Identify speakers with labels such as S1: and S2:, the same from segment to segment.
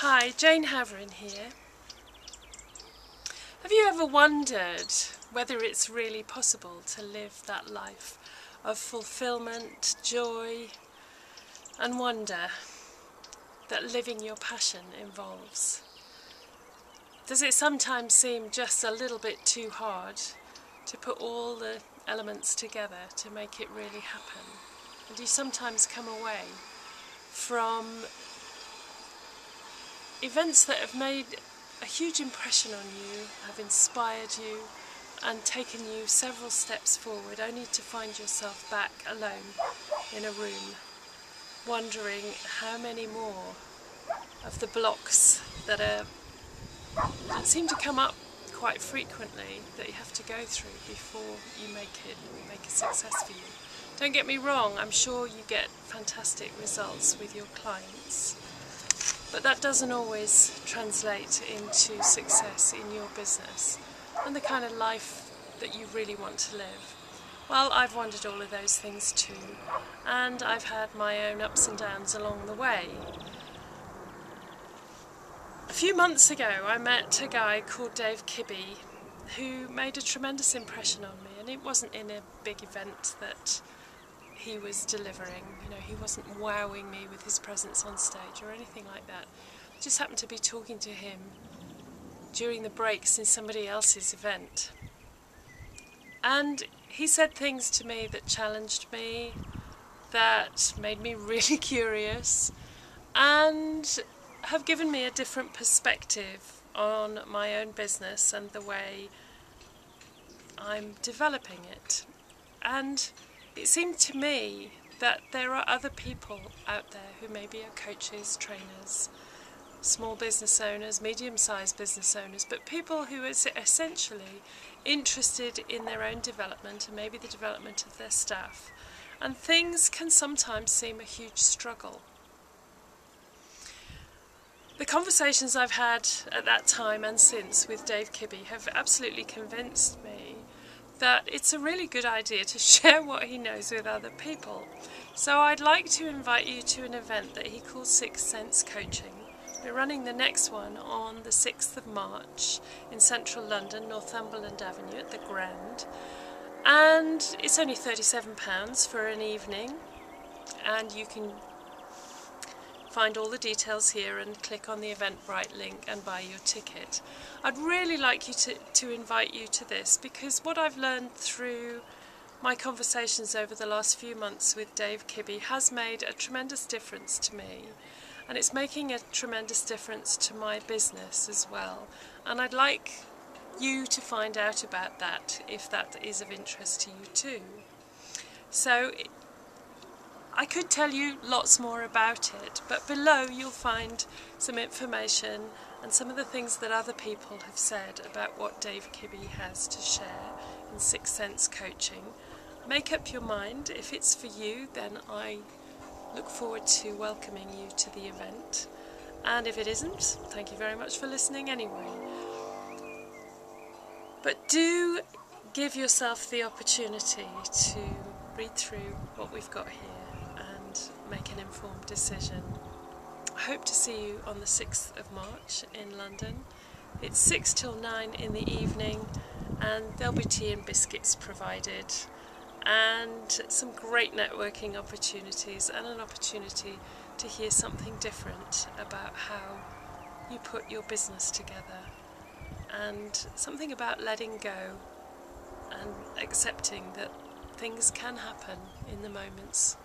S1: Hi, Jane Hafren here. Have you ever wondered whether it's really possible to live that life of fulfillment, joy and wonder that living your passion involves? Does it sometimes seem just a little bit too hard to put all the elements together to make it really happen? And do you sometimes come away from events that have made a huge impression on you, have inspired you and taken you several steps forward, only to find yourself back alone in a room, wondering how many more of the blocks that seem to come up quite frequently that you have to go through before you make a success for you. Don't get me wrong, I'm sure you get fantastic results with your clients, but that doesn't always translate into success in your business and the kind of life that you really want to live. Well, I've wondered all of those things too, and I've had my own ups and downs along the way. A few months ago I met a guy called Kibby who made a tremendous impression on me, and it wasn't in a big event that he was delivering. You know, he wasn't wowing me with his presence on stage or anything like that. I just happened to be talking to him during the breaks in somebody else's event. And he said things to me that challenged me, that made me really curious, and have given me a different perspective on my own business and the way I'm developing it. And it seemed to me that there are other people out there who maybe are coaches, trainers, small business owners, medium-sized business owners, but people who are essentially interested in their own development and maybe the development of their staff. And things can sometimes seem a huge struggle. The conversations I've had at that time and since with Kibby have absolutely convinced me that it's a really good idea to share what he knows with other people. So I'd like to invite you to an event that he calls Sixth Sense Coaching. We're running the next one on the 6th of March in central London, Northumberland Avenue at the Grand. And it's only £37 for an evening, and you can find all the details here and click on the Eventbrite link and buy your ticket. I'd really like you to invite you to this, because what I've learned through my conversations over the last few months with Kibby has made a tremendous difference to me, and it's making a tremendous difference to my business as well. And I'd like you to find out about that if that is of interest to you too. So I could tell you lots more about it, but below you'll find some information and some of the things that other people have said about what Kibby has to share in Sixth Sense Coaching. Make up your mind. If it's for you, then I look forward to welcoming you to the event. And if it isn't, thank you very much for listening anyway. But do give yourself the opportunity to read through what we've got here and make an informed decision. I hope to see you on the 6th of March in London. It's 6 till 9 in the evening, and there'll be tea and biscuits provided, and some great networking opportunities and an opportunity to hear something different about how you put your business together, and something about letting go and accepting that things can happen in the moments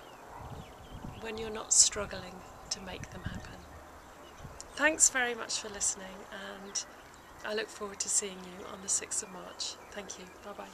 S1: when you're not struggling to make them happen. Thanks very much for listening, and I look forward to seeing you on the 6th of March. Thank you. Bye-bye.